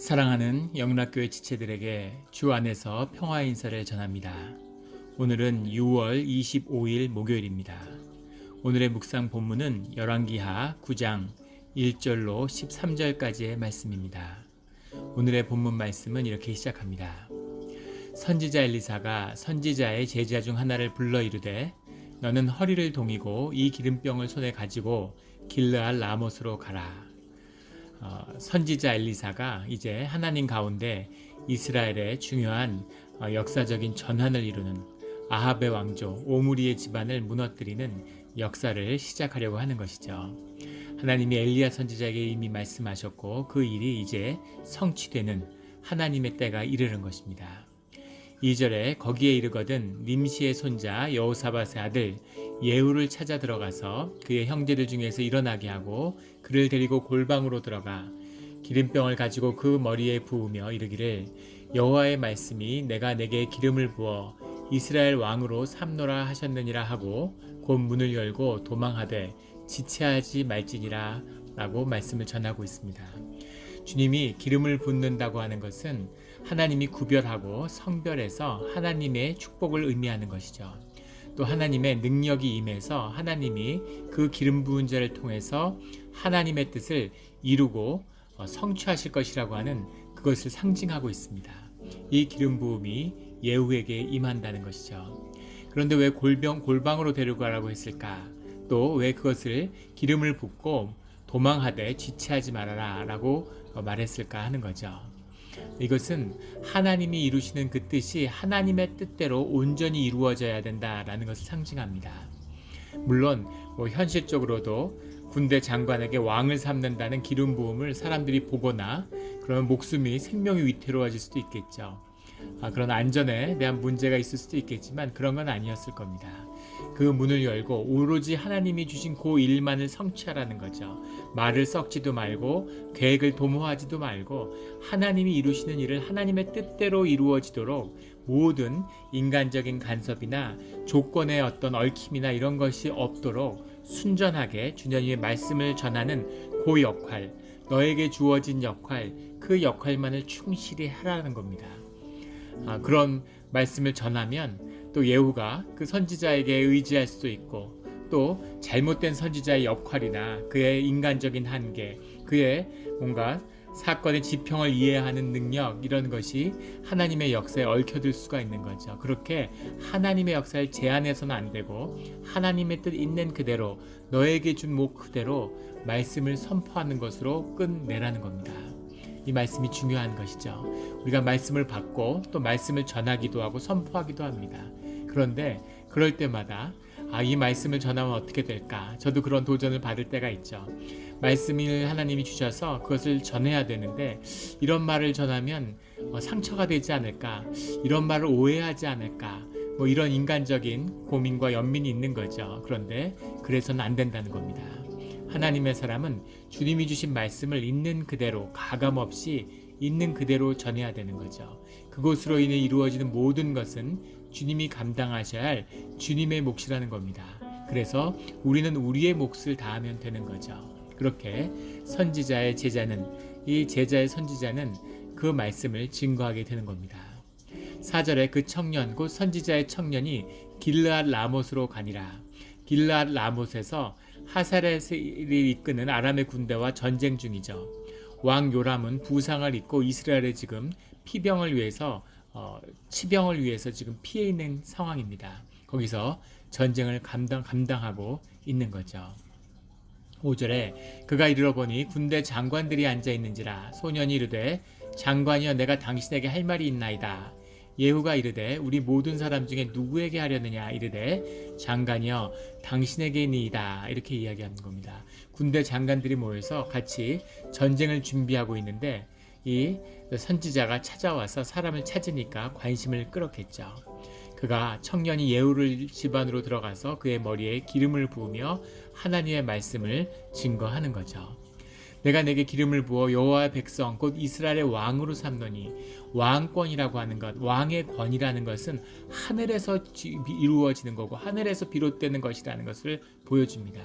사랑하는 영락교회 지체들에게 주 안에서 평화 인사를 전합니다. 오늘은 6월 25일 목요일입니다. 오늘의 묵상 본문은 열왕기하 9장 1절로 13절까지의 말씀입니다. 오늘의 본문 말씀은 이렇게 시작합니다. 선지자 엘리사가 선지자의 제자 중 하나를 불러 이르되 너는 허리를 동이고 이 기름병을 손에 가지고 길르앗 라못으로 가라. 선지자 엘리사가 이제 하나님 가운데 이스라엘의 중요한 역사적인 전환을 이루는 아합의 왕조 오므리의 집안을 무너뜨리는 역사를 시작하려고 하는 것이죠. 하나님이 엘리야 선지자에게 이미 말씀하셨고 그 일이 이제 성취되는 하나님의 때가 이르는 것입니다. 2절에 거기에 이르거든 nim시의 손자 여호사밧의 아들 예후를 찾아 들어가서 그의 형제들 중에서 일어나게 하고 그를 데리고 골방으로 들어가 기름병을 가지고 그 머리에 부으며 이르기를 여호와의 말씀이 내가 내게 기름을 부어 이스라엘 왕으로 삼노라 하셨느니라 하고 곧 문을 열고 도망하되 지체하지 말지니라 라고 말씀을 전하고 있습니다. 주님이 기름을 붓는다고 하는 것은 하나님이 구별하고 성별해서 하나님의 축복을 의미하는 것이죠. 또 하나님의 능력이 임해서 하나님이 그 기름 부은 자를 통해서 하나님의 뜻을 이루고 성취하실 것이라고 하는 그것을 상징하고 있습니다. 이 기름 부음이 예후에게 임한다는 것이죠. 그런데 왜 골방으로 데려가라고 했을까? 또 왜 그것을 기름을 붓고 도망하되 지체하지 말아라 라고 말했을까 하는 거죠. 이것은 하나님이 이루시는 그 뜻이 하나님의 뜻대로 온전히 이루어져야 된다라는 것을 상징합니다. 물론 현실적으로도 군대 장관에게 왕을 삼는다는 기름 부음을 사람들이 보거나 그러면 목숨이 생명이 위태로워질 수도 있겠죠. 그런 안전에 대한 문제가 있을 수도 있겠지만 그런 건 아니었을 겁니다. 그 문을 열고 오로지 하나님이 주신 그 일만을 성취하라는 거죠. 말을 썩지도 말고 계획을 도모하지도 말고 하나님이 이루시는 일을 하나님의 뜻대로 이루어지도록 모든 인간적인 간섭이나 조건의 어떤 얽힘이나 이런 것이 없도록 순전하게 주님의 말씀을 전하는 그 역할, 너에게 주어진 역할, 그 역할만을 충실히 하라는 겁니다. 그런 말씀을 전하면 또 예후가 그 선지자에게 의지할 수도 있고 또 잘못된 선지자의 역할이나 그의 인간적인 한계, 그의 뭔가 사건의 지평을 이해하는 능력 이런 것이 하나님의 역사에 얽혀들 수가 있는 거죠. 그렇게 하나님의 역사를 제한해서는 안 되고 하나님의 뜻 있는 그대로 너에게 준 목 그대로 말씀을 선포하는 것으로 끝내라는 겁니다. 이 말씀이 중요한 것이죠. 우리가 말씀을 받고 또 말씀을 전하기도 하고 선포하기도 합니다. 그런데 그럴 때마다 이 말씀을 전하면 어떻게 될까? 저도 그런 도전을 받을 때가 있죠. 말씀을 하나님이 주셔서 그것을 전해야 되는데 이런 말을 전하면 상처가 되지 않을까? 이런 말을 오해하지 않을까? 이런 인간적인 고민과 연민이 있는 거죠. 그런데 그래서는 안 된다는 겁니다. 하나님의 사람은 주님이 주신 말씀을 있는 그대로 가감없이 있는 그대로 전해야 되는 거죠. 그것으로 인해 이루어지는 모든 것은 주님이 감당하셔야 할 주님의 몫이라는 겁니다. 그래서 우리는 우리의 몫을 다하면 되는 거죠. 그렇게 선지자의 제자는 이 제자의 선지자는 그 말씀을 증거하게 되는 겁니다. 4절에 그 청년 곧 선지자의 청년이 길르앗 라못으로 가니라. 길르앗 라못에서 하사렛을 이끄는 아람의 군대와 전쟁 중이죠. 왕 요람은 부상을 입고 이스라엘에 지금 치병을 위해서 지금 피해 있는 상황입니다. 거기서 전쟁을 감당하고 있는 거죠. 5절에 그가 이르러 보니 군대 장관들이 앉아 있는지라 소년이 이르되 장관이여 내가 당신에게 할 말이 있나이다. 예후가 이르되 우리 모든 사람 중에 누구에게 하려느냐 이르되 장관이여 당신에게니이다 이렇게 이야기하는 겁니다. 군대 장관들이 모여서 같이 전쟁을 준비하고 있는데 이 선지자가 찾아와서 사람을 찾으니까 관심을 끌었겠죠. 그가 청년이 예후를 집안으로 들어가서 그의 머리에 기름을 부으며 하나님의 말씀을 증거하는 거죠. 내가 내게 기름을 부어 여호와의 백성 곧 이스라엘의 왕으로 삼노니 왕권이라고 하는 것, 왕의 권이라는 것은 하늘에서 이루어지는 거고 하늘에서 비롯되는 것이라는 것을 보여줍니다.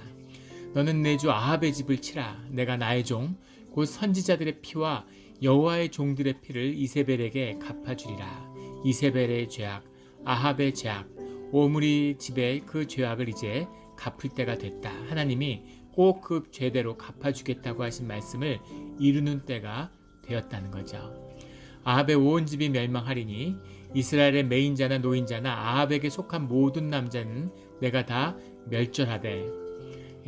너는 내 주 아합의 집을 치라. 내가 나의 종 곧 선지자들의 피와 여호와의 종들의 피를 이세벨에게 갚아주리라. 이세벨의 죄악, 아합의 죄악, 오므리 집의 그 죄악을 이제 갚을 때가 됐다. 하나님이 꼭 그 죄대로 갚아주겠다고 하신 말씀을 이루는 때가 되었다는 거죠. 아합의 온 집이 멸망하리니 이스라엘의 매인자나 노인자나 아합에게 속한 모든 남자는 내가 다 멸절하되,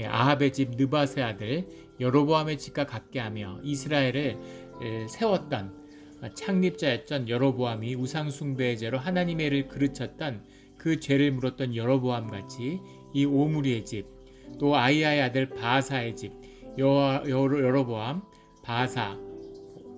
아합의 집 느밧의 아들 여로보암의 집과 같게 하며 이스라엘을 세웠던 창립자였던 여로보암이 우상 숭배의 죄로 하나님의 일을 그르쳤던 그 죄를 물었던 여로보암같이 이 오므리의 집, 또 아이야의 아들 바하사의 집, 여로보암, 바하사,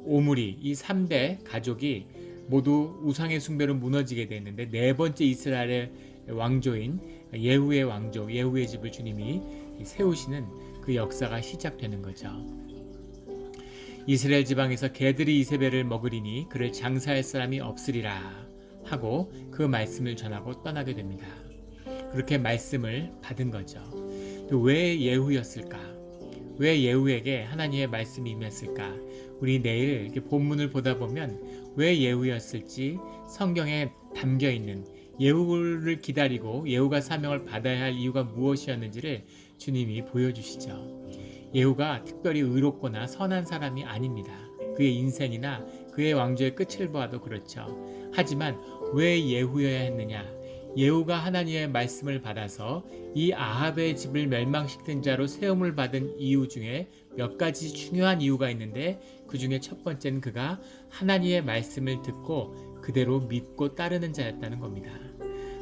오므리 이 3대 가족이 모두 우상의 숭배로 무너지게 됐는데, 네 번째 이스라엘의 왕조인 예후의 왕조, 예후의 집을 주님이 세우시는 그 역사가 시작되는 거죠. 이스라엘 지방에서 개들이 이세벨을 먹으리니 그를 장사할 사람이 없으리라 하고 그 말씀을 전하고 떠나게 됩니다. 그렇게 말씀을 받은 거죠. 또 왜 예후였을까? 왜 예후에게 하나님의 말씀이 임했을까? 우리 내일 이렇게 본문을 보다 보면 왜 예후였을지 성경에 담겨 있는, 예후를 기다리고 예후가 사명을 받아야 할 이유가 무엇이었는지를 주님이 보여주시죠. 예후가 특별히 의롭거나 선한 사람이 아닙니다. 그의 인생이나 그의 왕조의 끝을 보아도 그렇죠. 하지만 왜 예후여야 했느냐? 예후가 하나님의 말씀을 받아서 이 아합의 집을 멸망시킨 자로 세움을 받은 이유 중에 몇 가지 중요한 이유가 있는데, 그 중에 첫 번째는 그가 하나님의 말씀을 듣고 그대로 믿고 따르는 자였다는 겁니다.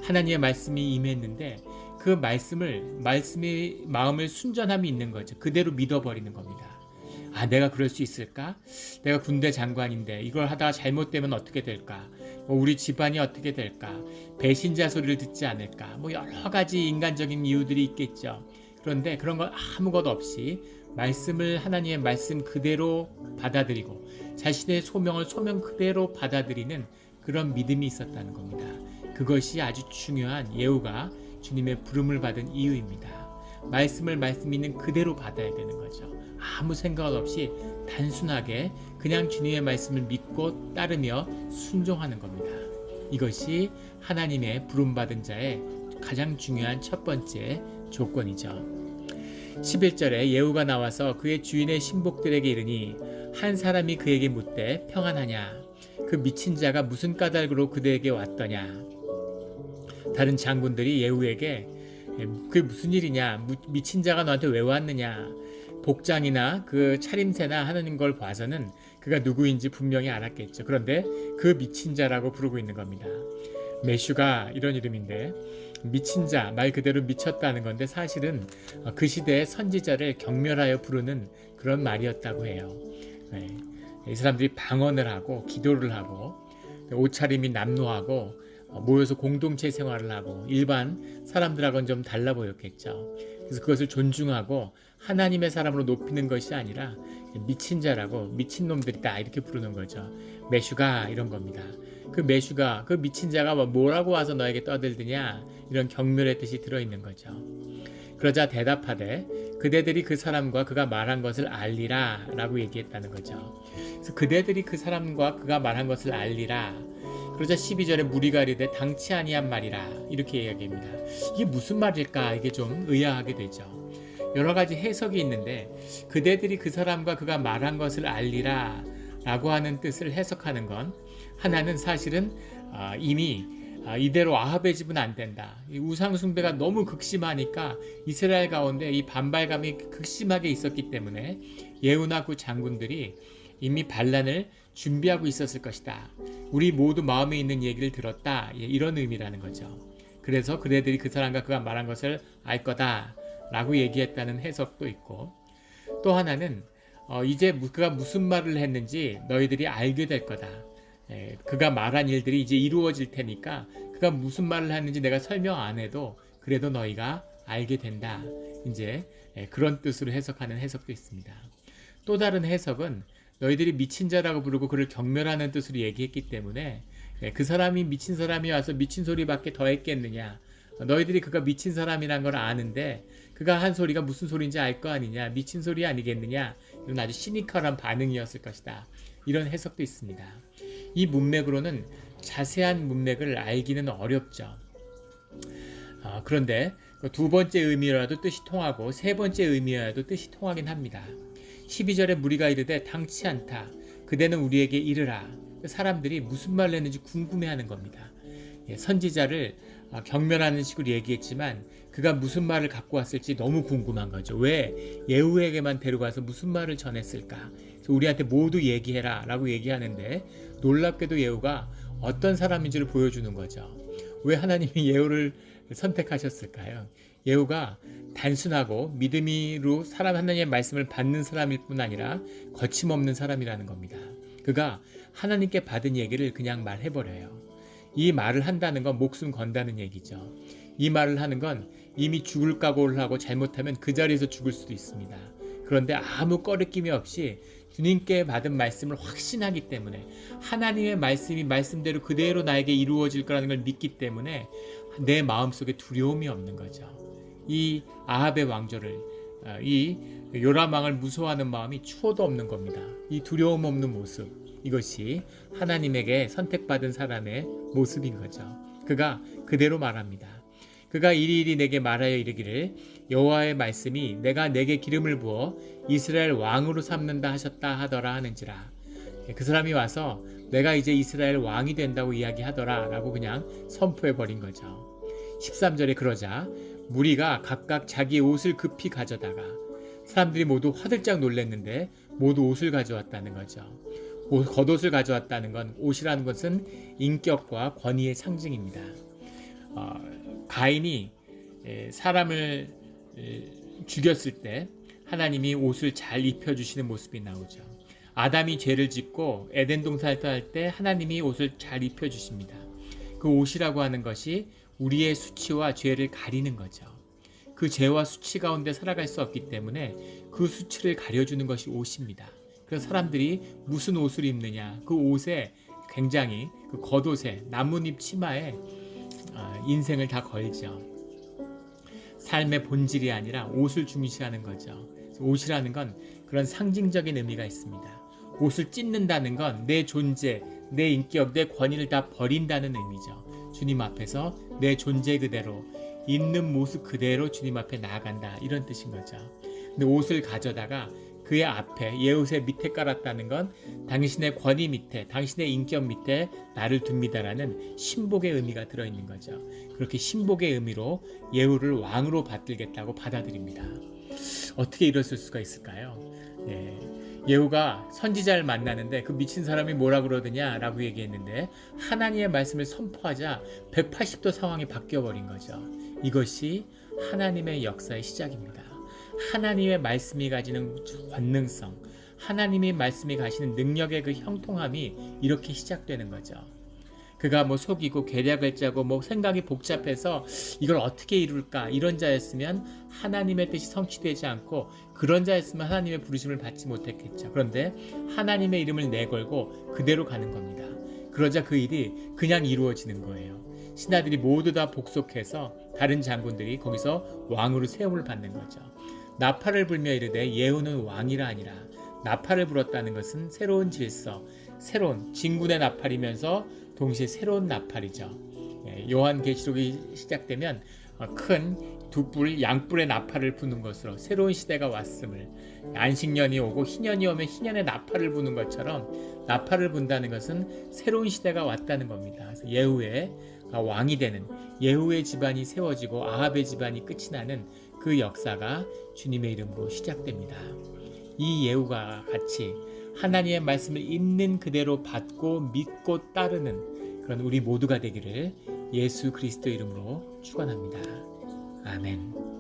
하나님의 말씀이 임했는데 그 말씀이 마음을 순전함이 있는 거죠. 그대로 믿어버리는 겁니다. 아, 내가 그럴 수 있을까? 내가 군대 장관인데 이걸 하다가 잘못되면 어떻게 될까? 우리 집안이 어떻게 될까? 배신자 소리를 듣지 않을까? 여러 가지 인간적인 이유들이 있겠죠. 그런데 그런 건 아무것도 없이 하나님의 말씀 그대로 받아들이고 자신의 소명을 소명 그대로 받아들이는 그런 믿음이 있었다는 겁니다. 그것이 아주 중요한 예후가 주님의 부름을 받은 이유입니다. 말씀 있는 그대로 받아야 되는 거죠. 아무 생각 없이 단순하게 그냥 주님의 말씀을 믿고 따르며 순종하는 겁니다. 이것이 하나님의 부름받은 자의 가장 중요한 첫 번째 조건이죠. 11절에 예후가 나와서 그의 주인의 신복들에게 이르니 한 사람이 그에게 묻되 평안하냐? 그 미친 자가 무슨 까닭으로 그대에게 왔더냐? 다른 장군들이 예후에게 그게 무슨 일이냐? 미친 자가 너한테 왜 왔느냐? 복장이나 그 차림새나 하는 걸 봐서는 그가 누구인지 분명히 알았겠죠. 그런데 그 미친 자라고 부르고 있는 겁니다. 메슈가 이런 이름인데, 미친 자, 말 그대로 미쳤다는 건데 사실은 그 시대의 선지자를 경멸하여 부르는 그런 말이었다고 해요. 이 사람들이 방언을 하고 기도를 하고 옷차림이 남루하고 모여서 공동체 생활을 하고 일반 사람들하고는 좀 달라 보였겠죠. 그래서 그것을 존중하고 하나님의 사람으로 높이는 것이 아니라 미친 자라고, 미친 놈들이다 이렇게 부르는 거죠. 메슈가 이런 겁니다. 그 메슈가, 그 미친 자가 뭐라고 와서 너에게 떠들드냐, 이런 경멸의 뜻이 들어있는 거죠. 그러자 대답하되 그대들이 그 사람과 그가 말한 것을 알리라 라고 얘기했다는 거죠. 그래서 그대들이 그 사람과 그가 말한 것을 알리라. 그러자 12절에 무리가 이르되 당치 아니한 말이라 이렇게 이야기합니다. 이게 무슨 말일까? 이게 좀 의아하게 되죠. 여러 가지 해석이 있는데, 그대들이 그 사람과 그가 말한 것을 알리라 라고 하는 뜻을 해석하는 건, 하나는 사실은 이미 이대로 아합의 집은 안 된다. 우상 숭배가 너무 극심하니까 이스라엘 가운데 이 반발감이 극심하게 있었기 때문에 예후나 그 장군들이 이미 반란을 준비하고 있었을 것이다. 우리 모두 마음에 있는 얘기를 들었다. 이런 의미라는 거죠. 그래서 그대들이 그 사람과 그가 말한 것을 알 거다 라고 얘기했다는 해석도 있고, 또 하나는 이제 그가 무슨 말을 했는지 너희들이 알게 될 거다. 그가 말한 일들이 이제 이루어질 테니까 그가 무슨 말을 했는지 내가 설명 안 해도 그래도 너희가 알게 된다. 이제 그런 뜻으로 해석하는 해석도 있습니다. 또 다른 해석은 너희들이 미친 자라고 부르고 그를 경멸하는 뜻으로 얘기했기 때문에 그 사람이 미친 사람이 와서 미친 소리밖에 더 했겠느냐 너희들이 그가 미친 사람이란 걸 아는데 그가 한 소리가 무슨 소리인지 알 거 아니냐, 미친 소리 아니겠느냐, 이런 아주 시니컬한 반응이었을 것이다. 이런 해석도 있습니다. 이 문맥으로는 자세한 문맥을 알기는 어렵죠. 그런데 두 번째 의미라도 뜻이 통하고 세 번째 의미라도 뜻이 통하긴 합니다. 12절에 무리가 이르되 당치 않다. 그대는 우리에게 이르라. 사람들이 무슨 말을 했는지 궁금해하는 겁니다. 선지자를 경멸하는 식으로 얘기했지만 그가 무슨 말을 갖고 왔을지 너무 궁금한 거죠. 왜 예후에게만 데려가서 무슨 말을 전했을까? 우리한테 모두 얘기해라 라고 얘기하는데 놀랍게도 예후가 어떤 사람인지를 보여주는 거죠. 왜 하나님이 예후를 선택하셨을까요? 예후가 단순하고 믿음으로 하나님의 말씀을 받는 사람일 뿐 아니라 거침없는 사람이라는 겁니다. 그가 하나님께 받은 얘기를 그냥 말해버려요. 이 말을 한다는 건 목숨 건다는 얘기죠. 이 말을 하는 건 이미 죽을 각오를 하고 잘못하면 그 자리에서 죽을 수도 있습니다. 그런데 아무 꺼리낌이 없이 주님께 받은 말씀을 확신하기 때문에 하나님의 말씀이 말씀대로 그대로 나에게 이루어질 거라는 걸 믿기 때문에 내 마음속에 두려움이 없는 거죠. 이 아합의 왕조를, 이 요람왕을 무서워하는 마음이 추호도 없는 겁니다. 이 두려움 없는 모습, 이것이 하나님에게 선택받은 사람의 모습인 거죠. 그가 그대로 말합니다. 그가 이리이리 내게 말하여 이르기를 여호와의 말씀이 내가 내게 기름을 부어 이스라엘 왕으로 삼는다 하셨다 하더라 하는지라. 그 사람이 와서 내가 이제 이스라엘 왕이 된다고 이야기하더라 라고 그냥 선포해 버린 거죠. 13절에 그러자 무리가 각각 자기의 옷을 급히 가져다가, 사람들이 모두 화들짝 놀랐는데 모두 옷을 가져왔다는 거죠. 겉옷을 가져왔다는 건, 옷이라는 것은 인격과 권위의 상징입니다. 가인이 사람을 죽였을 때 하나님이 옷을 잘 입혀주시는 모습이 나오죠. 아담이 죄를 짓고 에덴 동산을 떠날 때 하나님이 옷을 잘 입혀주십니다. 그 옷이라고 하는 것이 우리의 수치와 죄를 가리는 거죠. 그 죄와 수치 가운데 살아갈 수 없기 때문에 그 수치를 가려주는 것이 옷입니다. 그래서 사람들이 무슨 옷을 입느냐, 그 옷에 굉장히 그 겉옷에 나뭇잎 치마에 인생을 다 걸죠. 삶의 본질이 아니라 옷을 중시하는 거죠. 옷이라는 건 그런 상징적인 의미가 있습니다. 옷을 찢는다는 건 내 존재, 내 인격, 내 권위를 다 버린다는 의미죠. 주님 앞에서 내 존재 그대로, 있는 모습 그대로 주님 앞에 나아간다, 이런 뜻인 거죠. 근데 옷을 가져다가 그의 앞에, 예옷의 밑에 깔았다는 건 당신의 권위 밑에, 당신의 인격 밑에 나를 둡니다라는 신복의 의미가 들어있는 거죠. 그렇게 신복의 의미로 예후를 왕으로 받들겠다고 받아들입니다. 어떻게 이랬을 수가 있을까요? 예후가 선지자를 만나는데 그 미친 사람이 뭐라 그러더냐 라고 얘기했는데 하나님의 말씀을 선포하자 180도 상황이 바뀌어버린 거죠. 이것이 하나님의 역사의 시작입니다. 하나님의 말씀이 가지는 권능성, 하나님의 말씀이 가시는 능력의 그 형통함이 이렇게 시작되는 거죠. 그가 속이고 계략을 짜고 생각이 복잡해서 이걸 어떻게 이룰까, 이런 자였으면 하나님의 뜻이 성취되지 않고 그런 자였으면 하나님의 부르심을 받지 못했겠죠. 그런데 하나님의 이름을 내걸고 그대로 가는 겁니다. 그러자 그 일이 그냥 이루어지는 거예요. 신하들이 모두 다 복속해서 다른 장군들이 거기서 왕으로 세움을 받는 거죠. 나팔을 불며 이르되 예후는 왕이라 아니라. 나팔을 불었다는 것은 새로운 질서, 새로운 진군의 나팔이면서 동시에 새로운 나팔이죠. 요한계시록이 시작되면 큰 두 뿔, 양뿔의 나팔을 부는 것으로 새로운 시대가 왔음을, 안식년이 오고 희년이 오면 희년의 나팔을 부는 것처럼 나팔을 분다는 것은 새로운 시대가 왔다는 겁니다. 그래서 예후의 왕이 되는, 예후의 집안이 세워지고 아합의 집안이 끝이 나는 그 역사가 주님의 이름으로 시작됩니다. 이 예후가 같이 하나님의 말씀을 있는 그대로 받고 믿고 따르는 그런 우리 모두가 되기를 예수 그리스도 이름으로 축원합니다. 아멘.